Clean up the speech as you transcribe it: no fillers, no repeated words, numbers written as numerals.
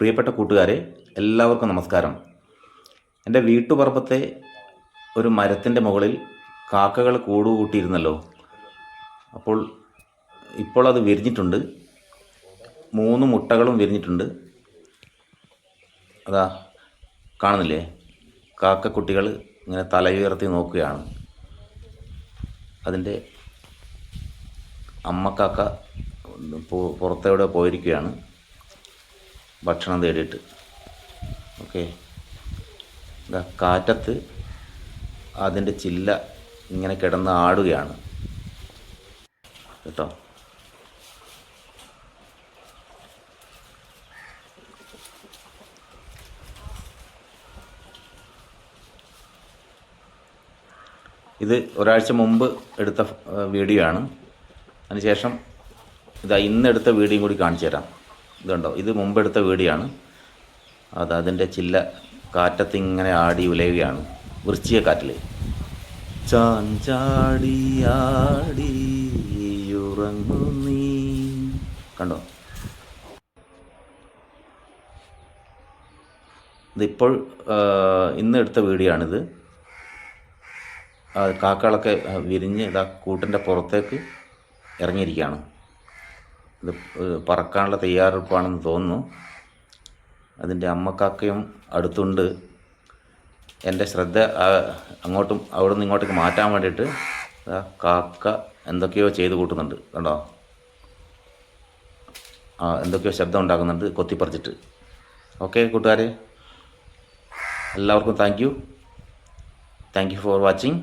പ്രിയപ്പെട്ട കൂട്ടുകാരെ, എല്ലാവർക്കും നമസ്കാരം. എൻ്റെ വീട്ടുപറമ്പത്തെ ഒരു മരത്തിൻ്റെ മുകളിൽ കാക്കകൾ കൂടുകൂട്ടിയിരുന്നല്ലോ. ഇപ്പോൾ അത് വിരിഞ്ഞിട്ടുണ്ട്. 3 മുട്ടകളും വിരിഞ്ഞിട്ടുണ്ട്. അതാ കാണുന്നില്ലേ? കാക്കക്കുട്ടികൾ ഇങ്ങനെ തലയുയർത്തി നോക്കുകയാണ്. അതിൻ്റെ അമ്മക്കാക്ക പുറത്തെവിടെ പോയിരിക്കുകയാണ് ഭക്ഷണം തേടിയിട്ട്. ഓക്കെ, കാറ്റത്ത് അതിൻ്റെ ചില്ല ഇങ്ങനെ കിടന്ന് ആടുകയാണ് കേട്ടോ. ഇത് ഒരാഴ്ച മുമ്പ് എടുത്ത വീഡിയോ ആണ്. അതിനുശേഷം ഇന്നെടുത്ത വീഡിയോയും കൂടി കാണിച്ചു തരാം. ഇതുണ്ടോ, ഇത് മുമ്പെടുത്ത വീഡിയോ ആണ്. അതിൻ്റെ ചില്ല കാറ്റത്ത് ഇങ്ങനെ ആടി ഉലയുകയാണ്. വൃശ്ചിക കാറ്റിൽ ചാഞ്ചാടി ആടി ഉറങ്ങു നീ. കണ്ടോ, ഇതിപ്പോൾ ഇന്നെടുത്ത വീഡിയോ ആണിത്. കാക്കകളൊക്കെ വിരിഞ്ഞ് കൂട്ടിൻ്റെ പുറത്തേക്ക് ഇറങ്ങിയിരിക്കുകയാണ്. ഇത് പറക്കാനുള്ള തയ്യാറെടുപ്പാണെന്ന് തോന്നുന്നു. അതിൻ്റെ അമ്മക്കാക്കയും അടുത്തുണ്ട്. എൻ്റെ ശ്രദ്ധ അങ്ങോട്ടും അവിടെ നിന്ന് ഇങ്ങോട്ടേക്ക് മാറ്റാൻ വേണ്ടിയിട്ട് കാക്ക എന്തൊക്കെയോ ചെയ്ത് കൂട്ടുന്നുണ്ട്. കണ്ടോ, എന്തൊക്കെയോ ശബ്ദം ഉണ്ടാക്കുന്നുണ്ട് കൊത്തിപ്പറിച്ചിട്ട്. ഓക്കെ കൂട്ടുകാരെ, എല്ലാവർക്കും താങ്ക് യു ഫോർ വാച്ചിങ്.